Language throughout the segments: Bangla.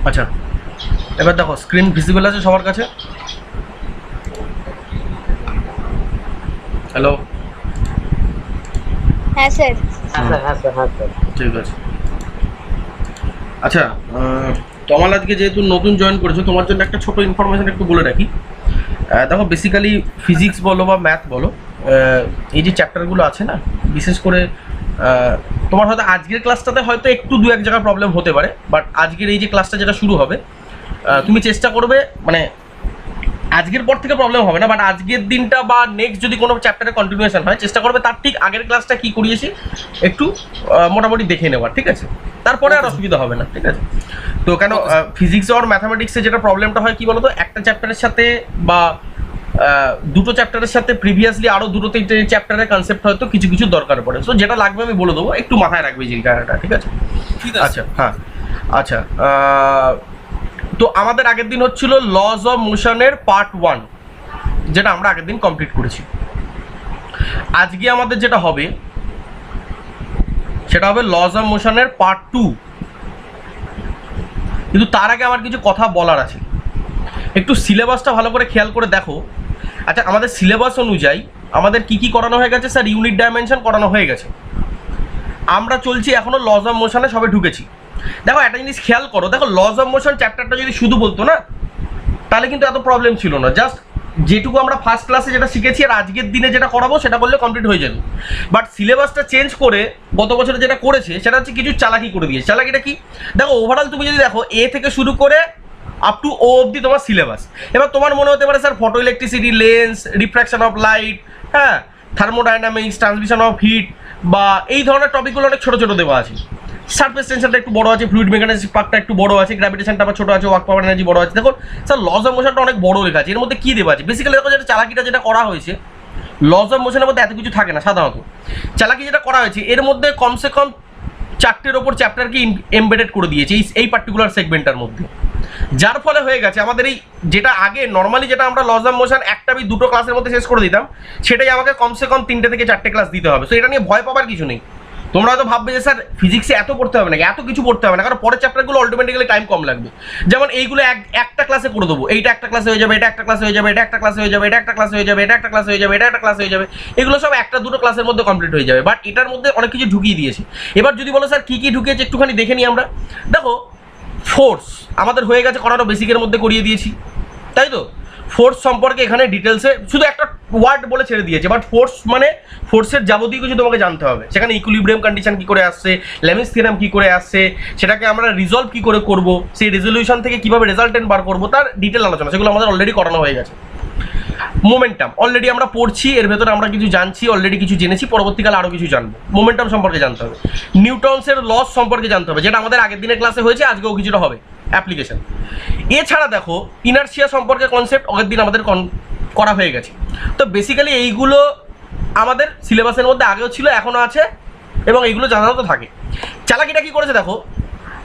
আচ্ছা, এবার দেখো স্ক্রিন ভিজিবল আছে সবার কাছে? হ্যালো, হ্যাঁ স্যার। ঠিক আছে। আচ্ছা, তোমার আজকে যেহেতু নতুন জয়েন করেছো, তোমার জন্য একটা ছোট ইনফরমেশন একটু বলে রাখি। দেখো বেসিক্যালি ফিজিক্স বলো বা ম্যাথ বলো, এই যে চ্যাপ্টারগুলো আছে না, বিশেষ করে তোমার হয়তো আজকের ক্লাসটাতে হয়তো একটু দু এক জায়গায় প্রবলেম হতে পারে, বাট আজকের এই যে ক্লাসটা যেটা শুরু হবে, তুমি চেষ্টা করবে, মানে আজকের পর থেকে প্রবলেম হবে না, বাট আজকের দিনটা বা নেক্সট যদি কোনো চ্যাপ্টারের কন্টিনিউশন হয়, চেষ্টা করবে তার ঠিক আগের ক্লাসটা কি করিয়েছি একটু মোটামুটি দেখে নেওয়ার, ঠিক আছে? তারপরে আর অসুবিধা হবে না, ঠিক আছে? তো কেন ফিজিক্স আর ম্যাথামেটিক্সে যেটা প্রবলেমটা হয় কি বলতো, একটা চ্যাপ্টারের সাথে বা দুটো চ্যাপ্টারের সাথে প্রিভিয়াসলি আরও দুটো তিনটে চ্যাপ্টারের কনসেপ্ট হয়তো কিছু কিছু দরকার পড়ে। সো যেটা লাগবে আমি বলে দেবো, একটু মাথায় রাখবে এই জায়গাটা, ঠিক আছে? আচ্ছা, হ্যাঁ, আচ্ছা, তো আমাদের আগের দিন হচ্ছিল লজ অফ মোশনের পার্ট 1, যেটা আমরা আগের দিন কমপ্লিট করেছি। আজকে আমাদের যেটা হবে সেটা হবে লজ অফ মোশনের পার্ট 2, কিন্তু তার আগে আমার কিছু কথা বলার আছে। একটু সিলেবাসটা ভালো করে খেয়াল করে দেখো। আচ্ছা, আমাদের সিলেবাস অনুযায়ী আমাদের কি কি করানো হয়ে গেছে? স্যার, ইউনিট ডাইমেনশন করানো হয়ে গেছে, আমরা চলছি এখনো লজ অফ মোশনে সবে ঢুকেছি। দেখো একটা জিনিস খেয়াল করো, দেখো লজ অফ মোশন চ্যাপ্টারটা যদি শুধু বলতো না, তাহলে কিন্তু এত প্রবলেম ছিল না। জাস্ট যেটুকু আমরা ফার্স্ট ক্লাসে যেটা শিখেছি আর আজকের দিনে যেটা করাবো সেটা করলে কমপ্লিট হয়ে যাবে। বাট সিলেবাসটা চেঞ্জ করে গত বছরে যেটা করেছে সেটা হচ্ছে কিছু চালাকি করে দিয়েছে। চালাকিটা কি? দেখো ওভারঅল তুমি যদি দেখো এ থেকে শুরু করে আপ টু ও অবধি তোমার সিলেবাস। এবার তোমার মনে হতে পারে sir photo electricity, lens, refraction of light, হ্যাঁ, থার্মোডাইনামিক্স, ট্রান্সমিশন অফ হিট বা এই ধরনের টপিকগুলো অনেক ছোটো ছোটো দেওয়া আছে। সারফেস টেনশনটা একটু বড় আছে, ফ্লুইড মেকানিক্স পার্টটা একটু বড় আছে, গ্র্যাভিটেশনটা আবার ছোট আছে, ওয়ার্ক পাওয়ার এনার্জি বড় আছে। দেখুন স্যার লজ অফ মোশনটা অনেক বড় লেখা আছে, এর মধ্যে কি দেওয়া আছে? বেসিক্যালি দেখো যেটা চালাকিটা যেটা করা হয়েছে, লজ অফ মোশনের মধ্যে এত কিছু থাকে না সাধারণত। চালাকি যেটা করা হয়েছে এর মধ্যে কমসে কম 4টের ওপর চ্যাপ্টারকে এমবেডেড করে দিয়েছে এই পার্টিকুলার সেগমেন্টের মধ্যে, যার ফলে হয়ে গেছে আমাদের এই যেটা আগে নর্মালি যেটা আমরা লজ অফ মোশন একটা বা দুটো ক্লাসের মধ্যে শেষ করে দিতাম, সেটাই আমাকে কমসে কম 3টে থেকে 4টে ক্লাস দিতে হবে। তো এটা নিয়ে ভয় পাবার কিছু নেই। তোমরা হয়তো ভাববে যে স্যার ফিজিক্সে এত পড়তে হবে না, এত কিছু পড়তে হবে না, কারণ পরের চ্যাপ্টারগুলো অটোমেটিক্যালি টাইম কম লাগবে। যেমন এইগুলো একটা ক্লাসে করে দেবো, এইটা একটা ক্লাসে হয়ে যাবে, এটা একটা ক্লাসে হয়ে যাবে, এটা একটা ক্লাসে হয়ে যাবে, এটা একটা ক্লাসে হয়ে যাবে, এটা একটা ক্লাসে হয়ে যাবে, এটা একটা ক্লাসে হয়ে যাবে, এগুলো সব একটা দুটো ক্লাসের মধ্যে কমপ্লিট হয়ে যাবে। বাট এটার মধ্যে অনেক কিছু ঢুকিয়ে দিয়েছে। এবার যদি বলো স্যার কী কী ঢুকিয়েছে একটুখানি দেখে নিই আমরা। দেখো ফোর্স আমাদের হয়ে গেছে করানো, বেসিকের মধ্যে করিয়ে দিয়েছি, তাই তো? ফোর্স সম্পর্কে এখানে ডিটেলসে শুধু একটা ওয়ার্ড বলে ছেড়ে দিয়েছে, বাট ফোর্স মানে ফোর্সের যাবতীয় কিছু তোমাকে জানতে হবে। সেখানে ইকুইলিব্রিয়াম কন্ডিশন কী করে আসছে, লেমিস থিওরাম কী করে আসছে, সেটাকে আমরা রিজলভ কী করে করব, সেই রেজলিউশন থেকে কীভাবে রেজাল্টেন্ট বার করবো, তার ডিটেল আলোচনা সেগুলো আমাদের অলরেডি করানো হয়ে গেছে। মোমেন্টাম অলরেডি আমরা পড়ছি, এর ভেতরে আমরা কিছু জানছি, অলরেডি কিছু জেনেছি, পরবর্তীকালে আরও কিছু জানবো। মোমেন্টাম সম্পর্কে জানতে হবে, নিউটনসের লস সম্পর্কে জানতে হবে, যেটা আমাদের আগের দিনের ক্লাসে হয়েছে, আজকেও কিছুটা হবে অ্যাপ্লিকেশন। এছাড়া দেখো ইনার্শিয়া সম্পর্কে কনসেপ্ট আগের দিন আমাদের করা হয়ে গেছে। তো বেসিক্যালি এইগুলো আমাদের সিলেবাসের মধ্যে আগেও ছিল, এখনও আছে, এবং এইগুলো জানানো তো থাকে। চালাকিটা কি করেছে দেখো,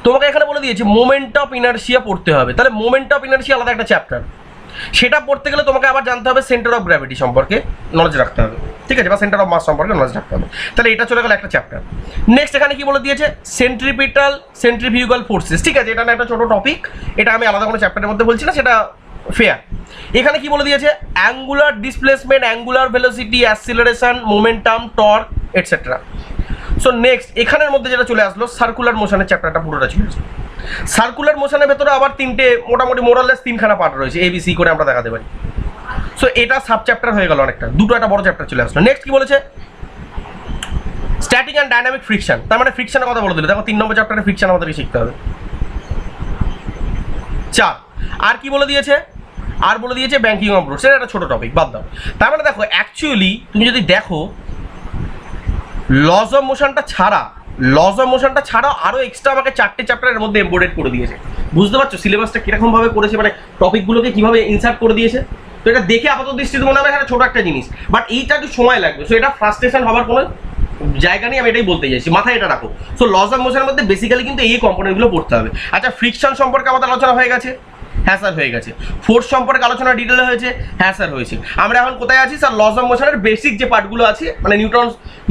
তোমাকে এখানে বলে দিয়েছে মোমেন্ট অফ ইনার্শিয়া পড়তে হবে। তাহলে মোমেন্ট অফ ইনার্শিয়া আলাদা একটা চ্যাপ্টার, সেটা পড়তে গেলে তোমাকে আবার জানতে হবে সেন্টার অফ গ্র্যাভিটি সম্পর্কে নলেজ রাখতে হবে, ঠিক আছে, বা সেন্টার অফ মাস সম্পর্কে নলেজ রাখতে হবে। তাহলে এটা চলে গেল একটা চ্যাপ্টার। নেক্সট এখানে কি বলে দিয়েছে, সেন্ট্রিপিটাল সেন্ট্রিফিউগাল ফোর্সেস, ঠিক আছে, এটা না একটা ছোট টপিক, এটা আমি আলাদা কোনো চ্যাপ্টারের মধ্যে বলছি না, সেটা ফেয়ার। এখানে কি বলে দিয়েছে, angular displacement, angular velocity, acceleration, momentum, torque, etcetera. So next এখানের মধ্যে যেটা চলে আসলো সার্কুলার মোশনের চ্যাপ্টারটা পুরোটা ছিল। সার্কুলার মোশনের ভেতরে আবার তিনটে মোটামুটি মোরাললেস 3খানা পার্ট রয়েছে, ABC করে আমরা দেখাতে পারি। সো এটা সাব চ্যাপ্টার হয়ে গেল অনেকটা, দুটো একটা বড় চ্যাপ্টার চলে আসলো। নেক্সট কি বলেছে, স্ট্যাটিক অ্যান্ড ডাইনামিক ফ্রিকশন, তার মানে ফ্রিকশনের কথা বলে দিল। দেখো 3 নম্বর চ্যাপ্টারে ফ্রিকশন আমাদেরকে শিখতে হবে। 4 আর কি বলে দিয়েছে, আর বলে দিয়েছে ব্যাংকিং অফ রুটস, এটা একটা ছোট টপিক, বাদ দাও। তার মানে দেখো অ্যাকচুয়ালি তুমি যদি দেখো লজ অফ মোশনটা ছাড়াও আরও এক্সট্রা আমাকে 4টে চ্যাপ্টারের মধ্যে এমবোর্ডেড করে দিয়েছে। বুঝতে পারছো সিলেবাসটা কীরকমভাবে করেছে, মানে টপিকগুলোকে কীভাবে ইনসার্ট করে দিয়েছে। তো এটা দেখে আপাতত দৃষ্টিতে মনে হবে এখানে ছোটো একটা জিনিস, বাট এইটা একটু সময় লাগবে। সো এটা ফ্রাস্ট্রেশন হওয়ার কোনো জায়গা নেই, আমি এটাই বলতে চাইছি, মাথায় এটা রাখো। সো লজ অফ মোশনের মধ্যে বেসিক্যালি কিন্তু এই কম্পোনেন্টগুলো পড়তে হবে। আচ্ছা, ফ্রিকশন সম্পর্কে আমাদের আলোচনা হয়ে গেছে, হ্যাঁ স্যার হয়ে গেছে। ফোর্স সম্পর্কে আলোচনা ডিটেলে হয়েছে, হ্যাঁ স্যার হয়েছে। আমরা এখন কোথায় আছি স্যার? লস অফ মোশনের বেসিক যে পার্টগুলো আছে, মানে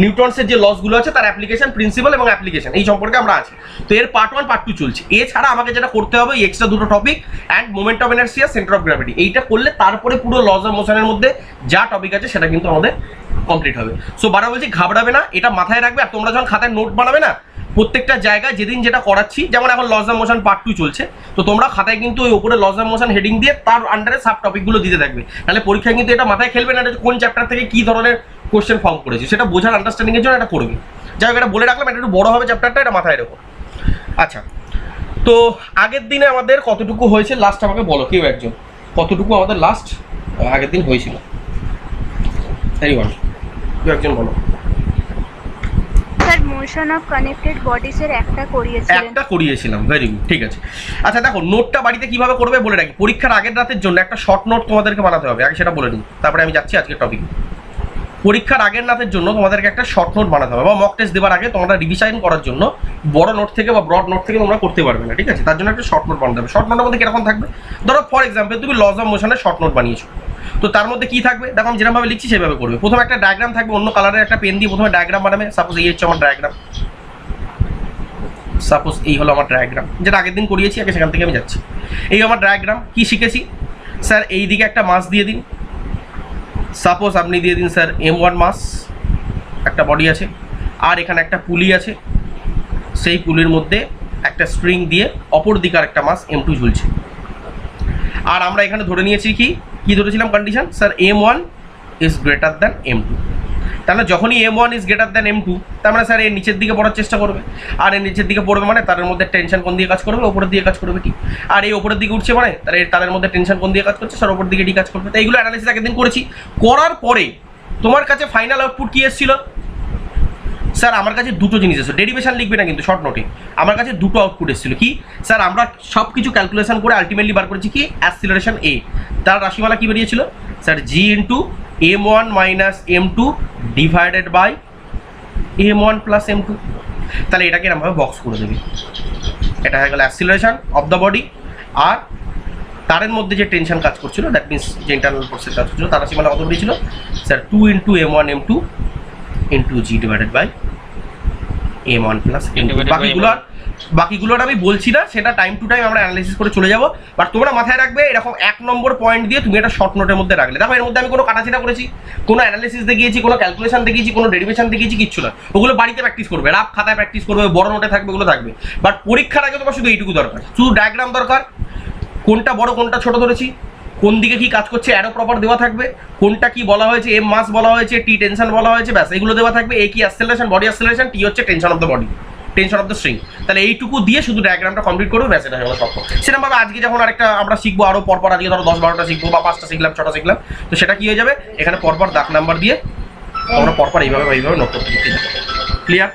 নিউটনসের যে লসগুলো আছে তার অ্যাপ্লিকেশন, প্রিন্সিপাল এবং অ্যাপ্লিকেশন, এই সম্পর্কে আমরা আছি। তো এর পার্ট 1 পার্ট 2 চলছে। এছাড়া আমাকে যেটা করতে হবে, এক্সট্রা দুটো topic and moment of inertia, centre of gravity, এইটা করলে তারপরে পুরো লস অফ মোশনের মধ্যে যা টপিক আছে সেটা কিন্তু আমাদের কমপ্লিট হবে। সো বারা বলছি ঘাবড়াবে না, এটা মাথায় রাখবে। আর তোমরা যখন খাতায় নোট বানাবে না, প্রত্যেকটা জায়গায় যেদিন যেটা করাচ্ছি, যেমন এখন লস অফ মোশন পার্ট 2 চলছে, তো তোমরা খাতায় কিন্তু ওই উপরে লস অফ মোশন হেডিং দিয়ে তার আন্ডারে সাব টপিকগুলো দিতে থাকবে। তাহলে পরীক্ষায় কিন্তু এটা মাথায় খেলবে না কোন চ্যাপ্টার থেকে কি ধরনের কোশ্চেন ফর্ম করেছে, সেটা বোঝার আন্ডারস্ট্যান্ডিং এর জন্য এটা করবে। যাই হোক, এটা বলে রাখলাম, এটা একটু বড় হবে চ্যাপ্টারটা, এটা মাথায় রেখো। আচ্ছা, তো আগের দিনে আমাদের কতটুকু হয়েছে লাস্ট আমাকে বলো কেউ একজন, কতটুকু আমাদের লাস্ট আগের দিন হয়েছিল? এনিওয়ান, কেউ একজন বলো। Sir motion of connected bodies এর একটা করিয়েছিলাম, ভেরি গুড, ঠিক আছে। আচ্ছা দেখো, নোটটা বাড়িতে কিভাবে করবে বলে রাখি। পরীক্ষার আগের রাতের জন্য একটা শর্ট নোট তোমাদেরকে বানাতে হবে, আগে সেটা বলে নিই, তারপরে আমি যাচ্ছি আজকের টপিকে। পরীক্ষার আগের রাতের জন্য তোমাদেরকে একটা শর্ট নোট বানাতে হবে, বা মক টেস্ট দেওয়ার আগে তোমরা রিভিশন করার জন্য বড় নোট থেকে বা ব্রড নোট থেকে তোমরা করতে পারবে না, ঠিক আছে? তার জন্য একটা শর্ট নোট বানাতে হবে। শর্ট নোটের মধ্যে কিরকম থাকবে? ধরো ফর এক্সাম্পল তুমি লস অফ মোশনের শর্ট নোট বানিয়েছো, তো তার মধ্যে কি থাকবে দেখো, আমি যেরকমভাবে লিখছি সেভাবে করবে। প্রথমে একটা ডায়াগ্রাম থাকবে, অন্য কালারের একটা পেন দিয়ে প্রথমে ডায়াগ্রাম বানাবে। সাপোজ এই হচ্ছে আমার ডায়াগ্রাম, সাপোজ এই হলো আমার ডায়াগ্রাম, যেটা আগের দিন করিয়েছি, আগে সেখান থেকে আমি যাচ্ছি। এই আমার ডায়াগ্রাম। কি শিখেছি স্যার? এই দিকে একটা মাস দিয়ে দিন, সাপোজ আপনি দিয়ে দিন স্যার M1 মাস, একটা বডি আছে, আর এখানে একটা পুলি আছে, সেই পুলির মধ্যে একটা স্ট্রিং দিয়ে অপর দিকে আর একটা মাস M2 ঝুলছে। আর আমরা এখানে ধরে নিয়েছি কি ধরেছিলাম condition sir? M1 is greater than M2। তাহলে যখনই M1 is greater than M2, তার মানে স্যার এর নিচের দিকে পড়ার চেষ্টা করবে, আর এর নিচের দিকে পড়বে মানে তার মধ্যে টেনশন কোন দিকে কাজ করবে? ওপরের দিকে কাজ করবে, ঠিক। আর এই ওপরের দিকে উঠছে মানে তার মধ্যে টেনশন কোন দিকে কাজ করছে? স্যার ওপর দিকে কাজ করবে। তো এইগুলো অ্যানালিসিস আগের দিন করেছি। করার পরে তোমার কাছে ফাইনাল আউটপুট কি এসেছিল? স্যার আমার কাছে দুটো জিনিস এসেছে, ডেরিভেশন লিখবে না কিন্তু শর্ট নোটে। আমার কাছে দুটো আউটপুট এসেছিল। কি স্যার? আমরা সব কিছু ক্যালকুলেশন করে আলটিমেটলি বার করেছি কি? অ্যাসিলারেশন এ, তার রাশিমালা কি বেরিয়েছিল sir? G into M1 minus M2 divided by M1 plus M2। তাহলে এটাকে এরকমভাবে বক্স করে দেবে। এটা হয়ে গেল অ্যাসিলারেশন অফ দ্য বডি, আর তারের মধ্যে যে টেনশন কাজ করছিল, দ্যাট মিনস যে ইন্টারনাল ফোর্সের কাজ করছিল, তার রাশিমালা কত বেরিয়েছিল sir? 2 into M1 M2 into G divided by M1 plus M2। বাকিগুলোর আমি বলছি না, সেটা টাইম টু টাইম আমরা অ্যানালাইসিস করে চলে যাবো। বাট তোমরা মাথায় রাখবে, এরকম 1 নম্বর পয়েন্ট দিয়ে তুমি এটা শর্ট নোটের মধ্যে রাখলে। দেখো এর মধ্যে আমি কোনো কাটাছেটা করেছি, কোনো অ্যানালাইসিস দেখিয়েছি, কোনো ক্যালকুলেশন দেখিয়েছি, কোনো ডেরিভেশন দেখিয়েছি, কিচ্ছু না। ওগুলো বাড়িতে প্র্যাকটিস করবে, রাফ খাতায় প্র্যাকটিস করবে, বড় নোটে থাকবে, ওগুলো থাকবে। বাট পরীক্ষার আগে তোমার শুধু এইটুকু দরকার, শুধু ডায়াগ্রাম দরকার, কোনটা বড় কোনটা ছোট ধরেছি, কোন দিকে কি কাজ করছে, অ্যারো প্রপার দেওয়া থাকবে, কোনটা কি বলা হয়েছে, M মাস বলা হয়েছে, T টেনশন বলা হয়েছে, ব্যাস এগুলো দেওয়া থাকবে। A কি অ্যাসেলারেশন, বডি অ্যাসেলারেশন, T হচ্ছে tension of the body, tension of the string. তাহলে এইটুকু দিয়ে শুধু ডায়াগ্রামটা কমপ্লিট করবে, ব্যাস এটা হয়ে গেল সব। সেরকমভাবে আজকে যখন আরেকটা আমরা শিখবো আরও পরপর, আজকে ধরো 10-12টা শিখবো বা 5টা শিখলাম, 6টা শিখলাম, তো সেটা কি হয়ে যাবে? এখানে পরপর দাগ নাম্বার দিয়ে আমরা পরপর এইভাবে নোট করতে লিখতে যাবো। ক্লিয়ার?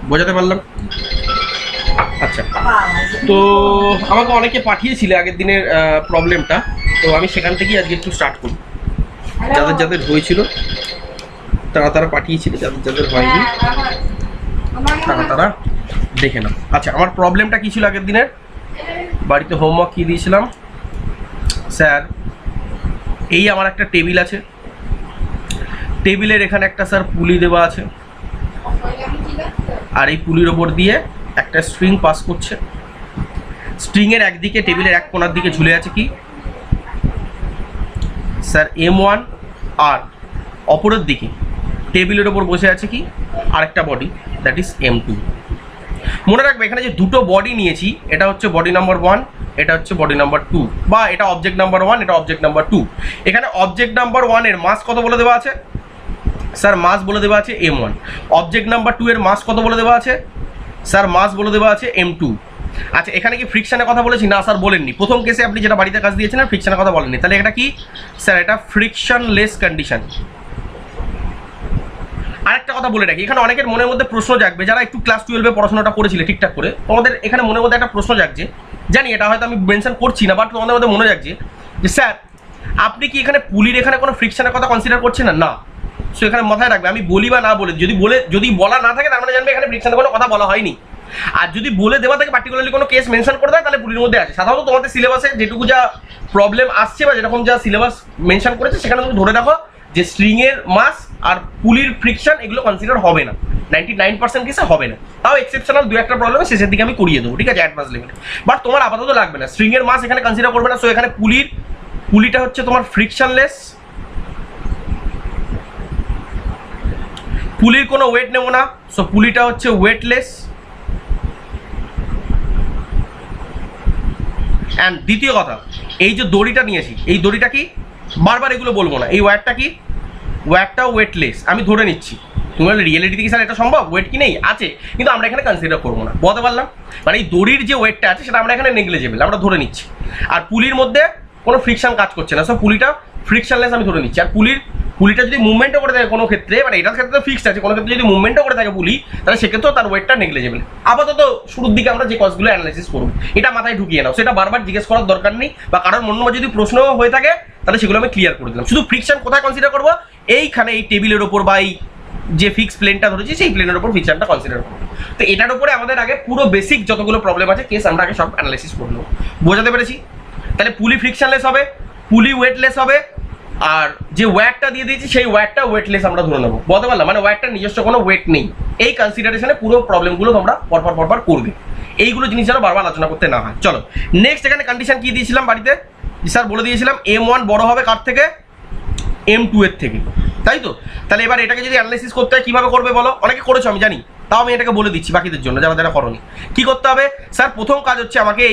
বোঝাতে পারলাম? আচ্ছা, তো আমাকে অনেকে পাঠিয়েছিলে আগের দিনের প্রবলেমটা, তো আমি সেখান থেকেই আজকে একটু স্টার্ট করি। যাদের হয়েছিল তারা পাঠিয়েছিল, যাদের হয়নি তারা দেখে নাও। আচ্ছা, আমার প্রবলেমটা কী ছিল আগের দিনের? বাড়িতে হোমওয়ার্ক কী দিয়েছিলাম স্যার? এই আমার একটা টেবিল আছে, টেবিলের এখানে একটা স্যার পুলি দেওয়া আছে, আর এই পুলির ওপর দিয়ে একটা স্ট্রিং পাস করছে। স্ট্রিংয়ের একদিকে টেবিলের এক কোণার দিকে ঝুলে আছে কি স্যার? M1, আর অপরের দিকে টেবিলের ওপর বসে আছে কি আরেকটা বডি, দ্যাট ইজ M2। মনে রাখবে এখানে যে দুটো বডি নিয়েছি, এটা হচ্ছে বডি নাম্বার 1, এটা হচ্ছে বডি নাম্বার 2, বা এটা অবজেক্ট নাম্বার 1, এটা অবজেক্ট নাম্বার 2। এখানে অবজেক্ট নাম্বার 1 এর মাস কত বলে দেওয়া আছে স্যার? মাস বলে দেওয়া আছে M1। অবজেক্ট নাম্বার 2 এর মাস কত বলে দেওয়া আছে স্যার? মাস বলে দেওয়া আছে M2। আচ্ছা, এখানে কি ফ্রিকশনের কথা বলেছি? না স্যার বলেননি। প্রথম কেসে আপনি যেটা বাড়িতে কাজ দিয়েছেন ফ্রিকশনের কথা বলেননি। তাহলে এটা কি স্যার? এটা ফ্রিকশনলেস কন্ডিশন। আরেকটা কথা বলে রাখি, এখানে অনেকের মনের মধ্যে প্রশ্ন জাগবে, যারা একটু ক্লাস 12-এ পড়াশোনাটা করেছিলে ঠিকঠাক করে, তোমাদের এখানে মনের মধ্যে একটা প্রশ্ন জাগছে, জানি এটা হয়তো আমি মেনশন করছি না, বাট তোমাদের মধ্যে মনে জাগছে যে স্যার আপনি কি এখানে পুলির এখানে কোনো ফ্রিকশনের কথা কনসিডার করছেন না? না। সো এখানে মাথায় রাখবে, আমি বলি বা না বলে, যদি বলা না থাকে তার মানে জানবে এখানে ফ্রিকশনের কোনো কথা বলা হয়নি। আর যদি বলে দেওয়া থাকে পার্টিকুলারলি কোনো কেস মেনশন করে দেয় তাহলে পুলির মধ্যে আছে। সাধারণত তোমাদের সিলেবাসে যেটুকু যা প্রবলেম আসছে বা যেরকম যা সিলেবাস মেনশন করেছে সেখানে তুমি ধরে রাখো যে স্ট্রিং এর মাস আর পুলির ফ্রিকশন এগুলো কনসিডার হবে না, 99% কেসে হবে না। তাও এক্সেপশনাল দু একটা প্রবলেম শেষের দিকে আমি করিয়ে দেবো, ঠিক আছে, অ্যাডভান্স লেভেলে। বাট তোমার আপাতত লাগবে না, স্ট্রিং এর মাস এখানে কনসিডার করবে না। সো এখানে পুলিটা হচ্ছে তোমার ফ্রিকশনলেস, পুলির কোনো ওয়েট নেব না, সো পুলিটা হচ্ছে ওয়েটলেস। অ্যান্ড দ্বিতীয় কথা, এই যে দড়িটা নিয়েছি, এই দড়িটা কি, বারবার এগুলো বলবো না, এই ওয়্যারটা কি, ওয়্যারটাও ওয়েটলেস। আমি ধরে নিচ্ছি, তুমি বলে রিয়েলিটি কি স্যার এটা সম্ভব, ওয়েট কি নেই, আছে, কিন্তু আমরা এখানে কনসিডার করবো না, বলতে পারলাম। মানে এই দড়ির যে ওয়েটটা আছে সেটা আমরা এখানে নেগলিজেবল, আমরা ধরে নিচ্ছি। আর পুলির মধ্যে কোনো ফ্রিকশন কাজ করছে না, সো পুলিটা ফ্রিকশনলেস আমি ধরে নিচ্ছি। আর পুলিটা যদি মুভমেন্টও করে থাকে কোনো ক্ষেত্রে, মানে এটার ক্ষেত্রে তো ফিক্সড আছে, কোনো ক্ষেত্রে যদি মুভমেন্টও করে থাকে পুলি, তাহলে সেক্ষেত্রেও তার ওয়েটটা নেগলিজেবল। আপাতত শুরুর দিকে আমরা যে কজগুলো অ্যানালাইসিস করবো এটা মাথায় ঢুকিয়ে নাও, সেটা বারবার জিজ্ঞেস করার দরকার নেই, বা কারোর মনে যদি প্রশ্ন হয়ে থাকে তাহলে সেগুলো আমি ক্লিয়ার করে দিলাম। শুধু ফ্রিকশন কোথায় কনসিডার করবো, এইখানে এই টেবিলের ওপর বা এই যে ফিক্স প্লেনটা ধরেছি সেই প্লেনের উপর ফ্রিকশনটা কনসিডার করবো। তো এটার উপরে আমাদের আগে পুরো বেসিক যতগুলো প্রবলেম আছে কেস আমরা আগে সব অ্যানালাইসিস করে নেবো, বোঝাতে পেরেছি? তাহলে পুলি ফ্রিকশনলেস হবে, পুলি ওয়েটলেস হবে, আর যে ওয়্যারটা দিয়ে দিয়েছি সেই ওয়্যারটা ওয়েটলেস আমরা ধরে নেবো, বলতে পারলাম, মানে ওয়্যারটার নিজস্ব কোনো ওয়েট নেই। এই কনসিডারেশনে পুরো প্রবলেমগুলো তোমরা পরপর করবে, এইগুলো জিনিস যেন বারবার আলোচনা করতে না হয়। চলো নেক্সট, এখানে কন্ডিশন কি দিয়েছিলাম বাড়িতে, স্যার বলে দিয়েছিলাম M1 বড় হবে কার থেকে, M2 এর থেকে, তাই তো? তাহলে এবার এটাকে যদি অ্যানালাইসিস করতে হয় কীভাবে করবে বলো? অনেকে করেছো আমি জানি, তাও আমি এটাকে বলে দিচ্ছি বাকিদের জন্য যারা যারা করনি। কী করতে হবে স্যার? প্রথম কাজ হচ্ছে আমাকে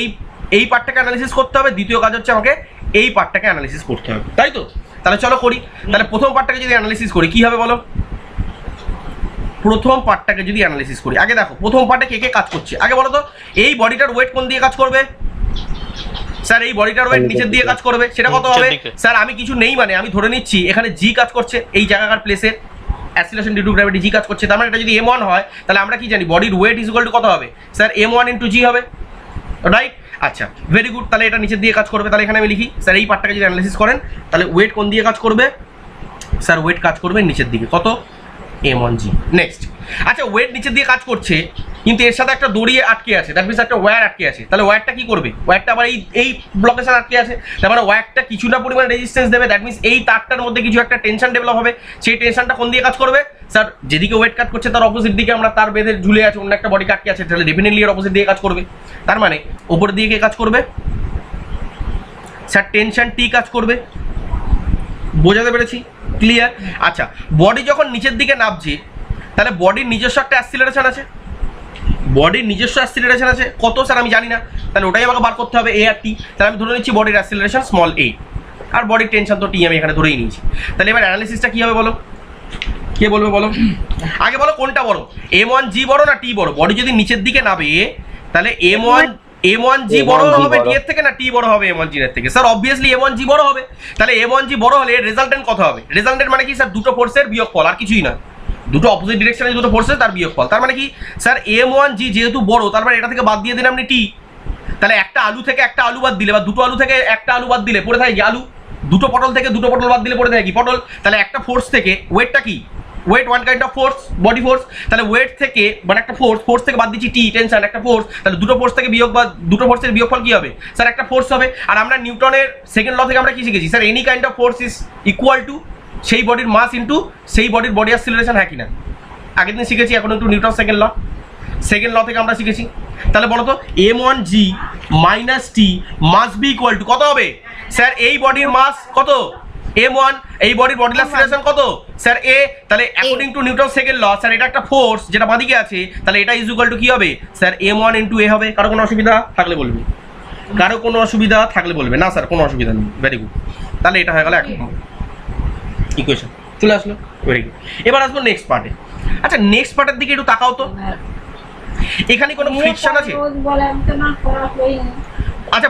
এই পার্টটাকে অ্যানালাইসিস করতে হবে, দ্বিতীয় কাজ হচ্ছে আমাকে এই পার্টটাকে অ্যানালাইসিস করতে হবে, তাই তো? তাহলে চলো করি। তাহলে প্রথম পার্টটাকে যদি অ্যানালাইসিস করি কী হবে বলো? প্রথম পার্টটাকে যদি অ্যানালাইসিস করি, আগে দেখো প্রথম পার্টে কে কে কাজ করছে, আগে বলো তো। এই বডিটার ওয়েট কোন দিয়ে কাজ করবে স্যার? এই বডিটার ওয়েট নিচের দিয়ে কাজ করবে, সেটা কত হবে স্যার? আমি কিছু নেই মানে আমি ধরে নিচ্ছি এখানে জি কাজ করছে, এই জায়গাকার প্লেসের অ্যাসিলেশন ডিউ টু গ্র্যাভিটি জি কাজ করছে। তার মানে এটা যদি M1 হয় তাহলে আমরা কি জানি বডির ওয়েট ইজ ইকুয়াল টু কত হবে স্যার? M1 ইন্টু জি হবে, রাইট? আচ্ছা, ভেরি গুড। তাহলে এটা নিচের দিয়ে কাজ করবে, তাহলে এখানে আমি লিখি স্যার এই পার্টটাকে যদি অ্যানালাইসিস করেন তাহলে ওয়েট কোন দিয়ে কাজ করবে স্যার? ওয়েট কাজ করবে নিচের দিকে, কত? M1G। নেক্সট, আচ্ছা ওয়েট নিচের দিয়ে কাজ করছে কিন্তু এর সাথে একটা দড়ি আটকে আছে, দ্যাট মিনস একটা ওয়্যার আটকে আছে, তাহলে ওয়্যারটা কি করবে? ওয়্যারটা আবার এই ব্লকের সাথে আটকে আছে, তার মানে ওয়্যারটা কিছুটা পরিমাণ রেজিস্ট্যান্স দেবে, দ্যাট মিনস এই তারটার মধ্যে কিছু একটা টেনশন ডেভেলপ হবে। সেই টেনশনটা কোন দিয়ে কাজ করবে স্যার? যেদিকে ওয়েট কাজ করছে তার অপোজিট দিকে আমরা তার বেঁধে ঝুলে আছে, অন্য একটা বডি আটকে আছে, তাহলে ডেফিনেটলি এর অপোজিট দিয়ে কাজ করবে। তার মানে ওপর দিয়ে কে কাজ করবে স্যার? টেনশন টি কাজ করবে, বোঝাতে পেরেছি? ক্লিয়ার? আচ্ছা, বডি যখন নিচের দিকে নামছে তাহলে বডির নিজস্ব একটা অ্যাক্সিলারেশন আছে, বডির নিজস্ব অ্যাক্সিলারেশন আছে, কত স্যার আমি জানি না, তাহলে ওটাই আমাকে বার করতে হবে, A আর T। তাহলে আমি ধরে নিচ্ছি বডির অ্যাক্সিলারেশন স্মল a, আর বডির টেনশন তো টি আমি এখানে ধরেই নিয়েছি। তাহলে এবার অ্যানালিসিসটা কী হবে বলো? কে বলবে বলো? আগে বলো কোনটা বড়, M1G বড় না T বড়? বডি যদি নিচের দিকে নামে তাহলে M1G বড় হবে T এর থেকে না T বড় হবে M1G এর থেকে? স্যার অবভিয়াসলি M1G বড় হবে। তাহলে M1G বড় হলে রেজাল্টেন্ট কত হবে? রেজাল্টেন্ট মানে কি স্যার? দুটো ফোর্সের বিয়োগফল, আর কিছুই না, দুটো অপোজিট ডিরেকশনে দুটো ফোর্সেস তার বিয়োগফল। তার মানে কি স্যার? M1G যেহেতু বড় তার মানে এটা থেকে বাদ দিয়ে দিলাম T, তাহলে একটা আলু থেকে একটা আলু বাদ দিলে বা দুটো আলু থেকে একটা আলু বাদ দিলে পড়ে থাকে কি আলু, দুটো পটল থেকে দুটো পটল বাদ দিলে পড়ে থাকে কি পটল। তাহলে একটা ফোর্স থেকে ওয়েটটা কি? Weight one kind of force, body force. তাহলে ওয়েট থেকে মানে একটা ফোর্স থেকে বাদ দিচ্ছি টি, টেনশন একটা ফোর্স, তাহলে দুটো ফোর্স থেকে বিয়োগ বা দুটো ফোর্সের বিয়োগফল কি হবে স্যার? একটা ফোর্স হবে। আর আমরা নিউটনের সেকেন্ড ল থেকে আমরা কি শিখেছি sir? Any kind of force is equal to সেই বডির মাস ইন্টু সেই বডির বডি অ্যাক্সিলারেশন, হ্যাঁ কি না? আগের দিন শিখেছি, এখন একটু নিউটন সেকেন্ড ল থেকে আমরা শিখেছি। তাহলে বলো তো M1G minus T mass B equal to কত হবে স্যার? এই বডির মাস কত M1, এই বডির বডি অ্যাক্সিলারেশন কত স্যার? A। তাহলে according to Newton second law sir এটা একটা ফোর্স যেটা বাঁদিকে আছে, তাহলে এটা ইজ ইকুয়াল টু কি হবে স্যার? M1 ইন্টু A হবে। কারো কোনো অসুবিধা থাকলে বলবে, কারো কোনো অসুবিধা থাকলে বলবে। না স্যার কোনো অসুবিধা নেই, ভেরি গুড। তাহলে এটা হয়ে গেল এক নম্বর ইকুয়েশন, চলে আসলো, ভেরি গুড। এবার আসবো নেক্সট পার্টে। আচ্ছা নেক্সট পার্টের দিকে একটু তাকাও তো, এখানে কোনো ফ্রিকশন আছে? আচ্ছা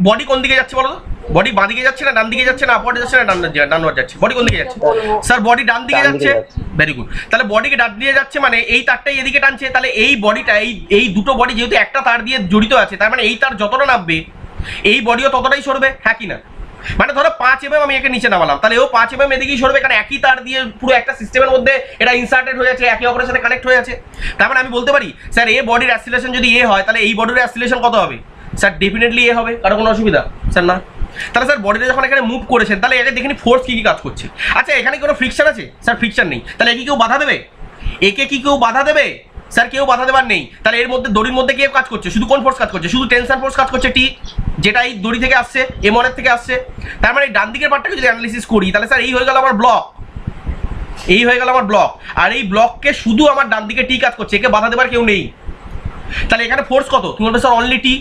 বডি কোন দিকে যাচ্ছে বলো তো? বডি বাঁ দিকে যাচ্ছে না ডান দিকে যাচ্ছে না আপওয়ার্ডে যাচ্ছে না ডানওয়ার্ড যাচ্ছে? বডি কোন দিকে যাচ্ছে স্যার? বডি ডান দিকে যাচ্ছে, ভেরি গুড। তাহলে বডিকে ডান দিকে যাচ্ছে মানে এই তারটাই এদিকে টানছে, তাহলে এই বডিটা এই দুটো বডি যেহেতু একটা তার দিয়ে জড়িত আছে তার মানে এই তার যতটা নামবে এই বডিও ততটাই সরবে, হ্যাঁ কি না? মানে ধরো 5 mm আমি একে নিচে নামালাম, তাহলে ও 5 mm এদিকেই সরবে, কারণ একই তার দিয়ে পুরো একটা সিস্টেমের মধ্যে এটা ইনসার্টেড হয়ে আছে, একে অপরের সাথে কানেক্ট হয়ে আছে। তার মানে আমি বলতে পারি স্যার এ বডির অ্যাসিলেশন যদি এ হয়, তাহলে এই বডির অ্যাসিলেশন কত হবে স্যার? ডেফিনেটলি এ হবে। কারো কোনো অসুবিধা স্যার? না। তাহলে স্যার বডিটা যখন এখানে মুভ করেছেন, তাহলে এটা দেখে ফোর্স কী কী কাজ করছে। আচ্ছা এখানে কোনো ফ্রিকশন আছে স্যার? ফ্রিকশন নেই, তাহলে একে কেউ বাধা দেবে? একে কি কেউ বাধা দেবে স্যার? কেউ বাধা দেবার নেই। তাহলে এর মধ্যে দড়ির মধ্যে কে কাজ করছে? শুধু কোন ফোর্স কাজ করছে? শুধু টেনশন ফোর্স কাজ করছে, টি, যেটা এই দড়ি থেকে আসছে, M1 এর থেকে আসছে। তার মানে এই ডান দিকের পার্টটাকে যদি অ্যানালিসিস করি, তাহলে স্যার এই হয়ে গেল আমার ব্লক, এই হয়ে গেল আমার ব্লক। আর এই ব্লককে শুধু আমার ডান দিকে টি কাজ করছে, একে বাধা দেবার কেউ নেই। তাহলে এখানে ফোর্স কত? তুমি বলবে স্যার অনলি টি।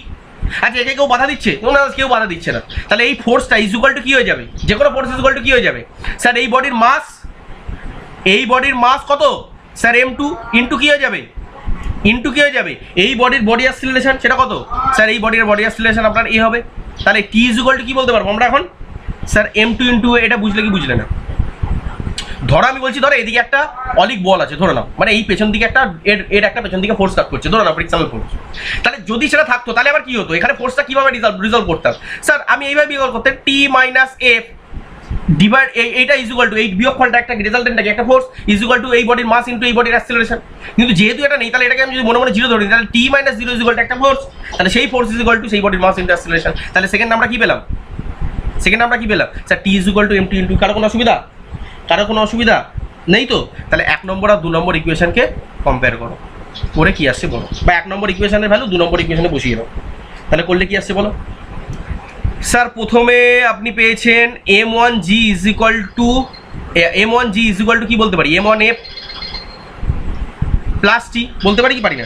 আচ্ছা একে কেউ বাধা দিচ্ছে? না, কেউ বাধা দিচ্ছে না। তাহলে এই ফোর্সটা ইকুয়াল টু কি হয়ে যাবে? যে কোনো ফোর্স ইকুয়াল টু কি হয়ে যাবে স্যার? এই বডির মাস, এই বডির মাস কত স্যার? M2 ইন্টু কি হয়ে যাবে? ইন্টু কি হয়ে যাবে? এই বডির বডি অ্যাক্সিলারেশন সেটা কত স্যার? এই বডির বডি অ্যাক্সিলারেশন আপনার এ হবে। তাহলে টি ইকুয়াল টু কি বলতে পারবো আমরা এখন স্যার? M2 ইন্টু এটা বুঝলে কি বুঝলে না? ধরো আমি বলছি, ধরো এদিকে একটা অলিক বল আছে ধরে নাও, মানে এই পেছন দিকে একটা এর একটা পেছন দিকে ফোর্স কাজ করছে ধরে নাও, ফ্রিকশনাল ফোর্স। তাহলে যদি সেটা থাকতো তাহলে আবার কি হতো? এখানে ফোর্সটা কিভাবে রিজলভ করতাম স্যার? আমি এইভাবে বিয়োগ করতে টি মাইনাস এফ ডিভাইড এইটা ইকুয়াল টু এই বিয়োগফলটা একটা রেজাল্টেন্টটাকে একটা ফোর্স ইকুয়াল টু এই বডির মাস ইনটু এই বডির অ্যাক্সিলারেশন। কিন্তু যেহেতু এটা নেই, তাহলে এটাকে আমি যদি মনে মনে জিরো ধরি, তাহলে টি মাইনাস জিরো ইকুয়াল টু একটা ফোর্স, তাহলে সেই ফোর্স ইকুয়াল টু সেই বডির মাস ইনটু অ্যাক্সিলারেশন। তাহলে সেকেন্ড আমরা কি পেলাম? সেকেন্ড আমরা কি পেলাম sir? T equal to M2 into. কারো কোনো অসুবিধা? কারো কোনো অসুবিধা নেই তো? তাহলে 1 নম্বর আর 2 নম্বর ইকুয়েশনকে কম্পেয়ার করো, করে কি আসছে বলো, বা 1 নম্বর ইকুয়েশনের ভ্যালু 2 নম্বর ইকুয়েশনে বসিয়ে দাও, তাহলে করলে কি আসছে বলো। স্যার প্রথমে আপনি পেয়েছেন M1G ইজ ইকুয়াল টু কি বলতে পারি? M1A প্লাস টি বলতে পারি কি পারি না?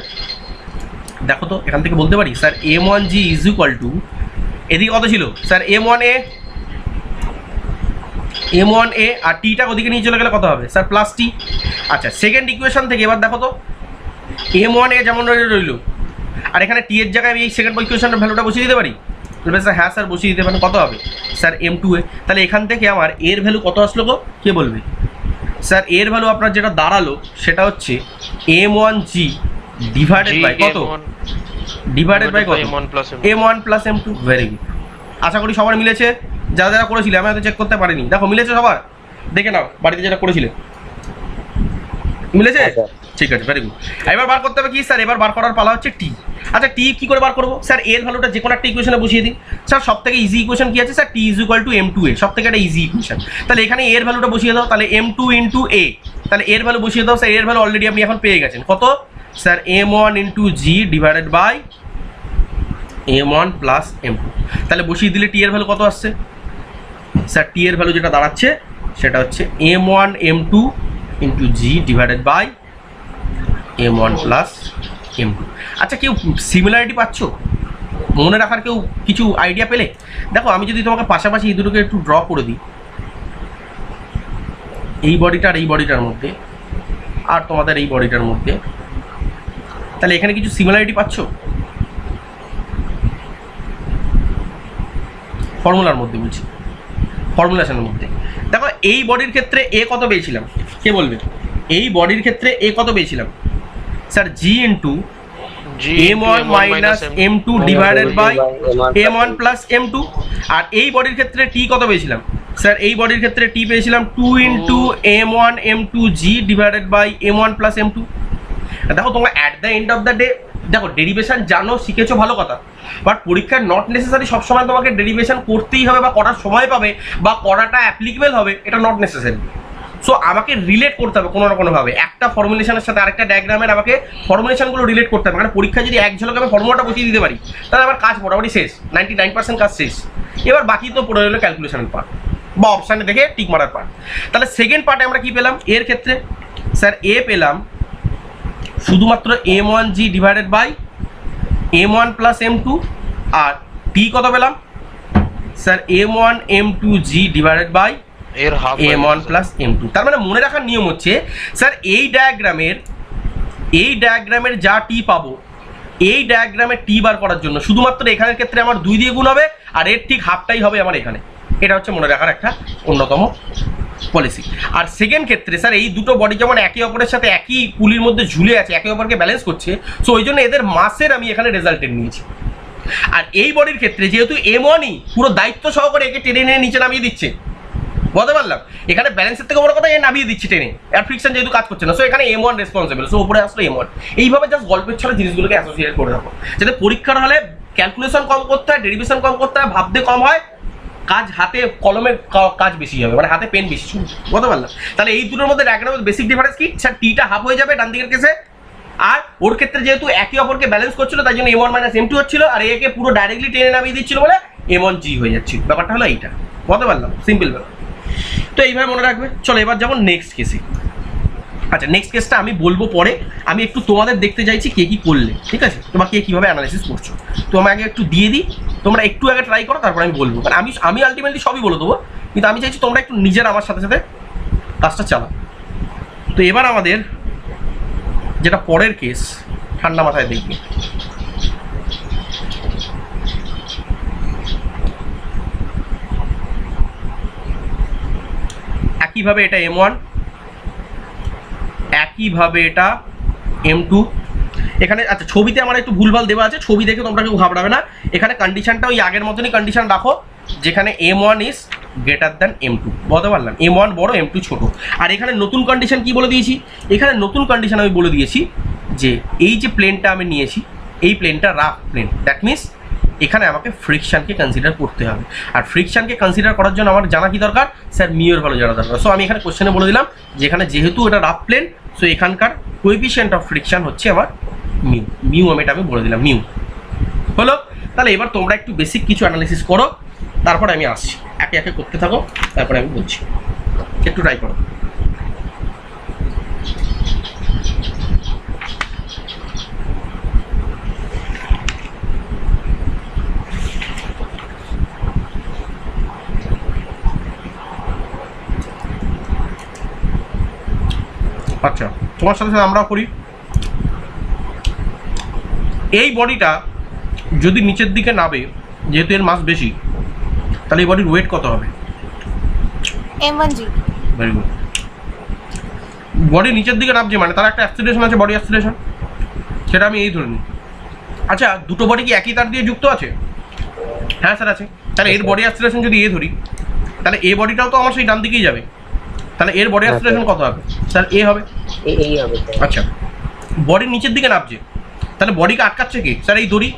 দেখো তো এখান থেকে বলতে পারি sir M1G is equal to, এদিকে কত ছিল স্যার? M1A আর টিটা ওদিকে নিয়ে চলে গেলে কত হবে স্যার? প্লাস টি। আচ্ছা সেকেন্ড ইকুয়েশন থেকে এবার দেখো তো, M1A যেমন রইল, আর এখানে টি এর জায়গায় আমি এই সেকেন্ড ইকুয়েশনের ভ্যালুটা বসিয়ে দিতে পারি? বলবে স্যার হ্যাঁ স্যার বসিয়ে দিতে পারেন। কত হবে স্যার? M2A। তাহলে এখান থেকে আমার এর ভ্যালু কত আসলো গো? কে বলবে স্যার? এর ভ্যালু আপনার যেটা দাঁড়ালো সেটা হচ্ছে M1G ডিভাইডেড বাই কত? ডিভাইডেড বাই কত? M1 plus M2। Very good, আশা করি সবার মিলেছে। যারা যারা করেছিলে আমি হয়তো চেক করতে পারিনি, দেখো মিলেছে সবার? দেখে নাও বাড়িতে যেটা করেছিলে মিলেছে? ঠিক আছে, ভেরি গুড। এবার বার করতে হবে কি স্যার? এবার বার করার পালা হচ্ছে টি। আচ্ছা টি কি করে বার করবো স্যার? এর ভ্যালুটা যে কোনো একটা ইকুয়েশনে বসিয়ে দিই স্যার। সব থেকে ইজি ইকুয়েশন কি আছে sir? T is equal to M2A, সব থেকে একটা ইজি ইকুয়েশন। তাহলে এখানে এর ভ্যালুটা বসিয়ে দাও, তাহলে M2 ইন্টু A। তাহলে এর ভ্যালু বসিয়ে দাও স্যার। এর ভ্যালু অলরেডি আপনি এখন পেয়ে গেছেন কত sir? M1 into G divided by M1 plus M2। তাহলে বসিয়ে দিলে টি এর ভ্যালু কত আসছে স্যার? টি এর ভ্যালু যেটা দাঁড়াচ্ছে সেটা হচ্ছে M1 M2 into G divided by M1 plus M2। আচ্ছা কেউ সিমিলারিটি পাচ্ছ? মনে রাখার কেউ কিছু আইডিয়া পেলে? দেখো আমি যদি তোমাকে পাশাপাশি এই দুটোকে একটু ড্র করে দিই, এই বডিটা আর এই বডিটার মধ্যে আর তোমাদের এই বডিটার মধ্যে, তাহলে এখানে কিছু সিমিলারিটি পাচ্ছ? ফর্মুলার মধ্যে বলছি, ফর্মুলেশনের মধ্যে। দেখো এই বডির ক্ষেত্রে এ কত পেয়েছিলাম? কে বলবে? এই বডির ক্ষেত্রে এ কত পেয়েছিলাম sir? G into M1 minus M2 divided by M1 plus M2। আর এই বডির ক্ষেত্রে টি কত পেয়েছিলাম স্যার? এই বডির ক্ষেত্রে টি পেয়েছিলাম 2 into M1 M2 G divided by M1 plus M2। দেখো তোমরা at the end of the day দেখো ডেরিভেশন জানো, শিখেছো, ভালো কথা, বাট পরীক্ষায় নট নেসেসারি সবসময় তোমাকে ডেরিভেশন করতেই হবে বা করার সময় পাবে বা করাটা অ্যাপ্লিকেবল হবে, এটা নট নেসেসারি। সো আমাকে রিলেট করতে হবে কোনো না কোনোভাবে, একটা ফর্মুলেশনের সাথে আরেকটা ডায়াগ্রামের আমাকে ফর্মুলেশনগুলো রিলেট করতে হবে। মানে পরীক্ষায় যদি এক ঝলকে আমি ফর্মুলাটা বসিয়ে দিতে পারি, তাহলে আমার কাজ মোটামুটি শেষ, 99% কাজ শেষ। এবার বাকি তো পড়ে রইলো ক্যালকুলেশনের পার্ট বা অপশানে দেখে টিক মারার পার্ট। তাহলে সেকেন্ড পার্টে আমরা কি পেলাম? এর ক্ষেত্রে স্যার এ পেলাম শুধুমাত্র M1G divided by M1 plus M2। আর টি কত পেলাম sir? M1 M2G divided by M1 plus M2। তার মানে মনে রাখার নিয়ম হচ্ছে স্যার এই ডায়াগ্রামের যা টি পাবো, এই ডায়াগ্রামের টি বার করার জন্য শুধুমাত্র এখানের ক্ষেত্রে আমার 2 দিয়ে গুণ হবে, আর এর ঠিক হাফটাই হবে আমার এখানে। এটা হচ্ছে মনে রাখার একটা অন্যতম পলিসি। আর সেকেন্ড ক্ষেত্রে স্যার এই দুটো বডি যেমন একে অপরের সাথে একই পুলির মধ্যে ঝুলে আছে, একে অপরকে ব্যালেন্স করছে, সো ওই জন্য এদের মাসের আমি এখানে রেজাল্টেন্ট নিয়েছি। আর এই বডির ক্ষেত্রে যেহেতু M1ই পুরো দায়িত্ব সহকারে একে টেনে নিয়ে নিচে নামিয়ে দিচ্ছে, বলতে পারলাম এখানে ব্যালেন্সের থেকে বড় কথা এ নামিয়ে দিচ্ছে টেনে, আর ফ্রিকশন যেহেতু কাজ করছে না, সো এখানে M1 রেসপন্সিবল, সো উপরে আসলো M1। এইভাবে জাস্ট গল্পের ছলে জিনিসগুলোকে অ্যাসোসিয়েট করে রাখো, যাতে পরীক্ষার হলে ক্যালকুলেশন কম করতে হয়, ডেরিভেশন কম করতে হয়, ভাবতে কম হয়, কাজ হাতে কলমে কাজ বেশি হবে, মানে হাতে পেন বেশি চলবে, বলতে পারলাম। তাহলে এই দুটোর মধ্যে ডায়াগ্রামের বেসিক ডিফারেন্স কি, স্যার টিটা হাফ হয়ে যাবে ডান দিকের কেসে, আর ওর ক্ষেত্রে যেহেতু একে অপরকে ব্যালেন্স করছিল তাই জন্য M1 - M2 হচ্ছিল, আর একে পুরো ডাইরেক্টলি টেনে নামিয়ে দিচ্ছিল বলে M1G হয়ে যাচ্ছিল। ব্যাপারটা হলো এইটা, বলতে পারলাম, সিম্পল ব্যাপার। তো এইভাবে মনে রাখবে। চলো এবার যাবো নেক্সট কেসে। আচ্ছা নেক্সট কেসটা আমি বলবো পরে, আমি একটু তোমাদের দেখতে চাইছি কে কি করলে, ঠিক আছে, তোমরা কে কীভাবে অ্যানালাইসিস করছো, তো আমাকে একটু দিয়ে দিই, তোমরা একটু আগে ট্রাই করো, তারপর আমি বলবো। কারণ আমি আলটিমেটলি সবই বলে দেবো, কিন্তু আমি চাইছি তোমরা একটু নিজের আমার সাথে সাথে কাজটা চালাও। তো এবার আমাদের যেটা পরের কেস, ঠান্ডা মাথায় দেখবে। একইভাবে এটা M1, একইভাবে এটা M2। এখানে আচ্ছা ছবিতে আমার একটু ভুলভাল দেওয়া আছে, ছবি দেখে তোমরা কেউ ঘাবড়াবে না। এখানে কন্ডিশনটা ওই আগের মতনই কন্ডিশন রাখো, যেখানে M1 is greater than M2, বলতে পারলাম, M1 বড় M2 ছোট। আর এখানে নতুন কন্ডিশন কি বলে দিয়েছি, এখানে নতুন কন্ডিশন আমি বলে দিয়েছি যে এই যে প্লেনটা আমি নিয়েছি, এই প্লেনটা রাফ প্লেন, দ্যাট মিনস এখানে আমাকে ফ্রিকশনকে কনসিডার করতে হবে। আর ফ্রিকশনকে কনসিডার করার জন্য আমার জানা কি দরকার, স্যার মিউর ভ্যালু জানা দরকার। সো আমি এখানে কোশ্চেনে বলে দিলাম যে এখানে যেহেতু এটা রাফ প্লেন, সো এখানকার কোএফিশিয়েন্ট অফ ফ্রিকশন হচ্ছে আমার মিউ আমি এটা বলে দিলাম, মিউ হলো। তাহলে এবার তোমরা একটু বেসিক কিছু অ্যানালিসিস করো, তারপরে আমি আসছি, একে একে করতে থাকো, তারপরে আমি বলছি, একটু ট্রাই করো। আচ্ছা তোমার সাথে সাথে আমরাও করি। এই বডিটা যদি নিচের দিকে নামে, যেহেতু এর মাস বেশি, তাহলে এই বডির ওয়েট কত হবে? M1G। Very good. বডি নিচের দিকে নামছে মানে তার একটা অ্যাক্সিলারেশন আছে, বডি অ্যাক্সিলারেশন, সেটা আমি এই ধরে নিই। আচ্ছা দুটো বডি কি একই তার দিয়ে যুক্ত আছে? হ্যাঁ স্যার আছে। তাহলে এর বডি অ্যাক্সিলারেশন যদি এ ধরি, তাহলে এ বডিটাও তো আমার সেই ডান দিকেই যাবে, তাহলে এর বডি অ্যাক্সিলারেশন কত হবে? স্যার এ হবে। এই হবে। আচ্ছা বডি নিচের দিকে নামছে, তাহলে বডিকে আটকাচ্ছে কে? স্যার এই দড়ি।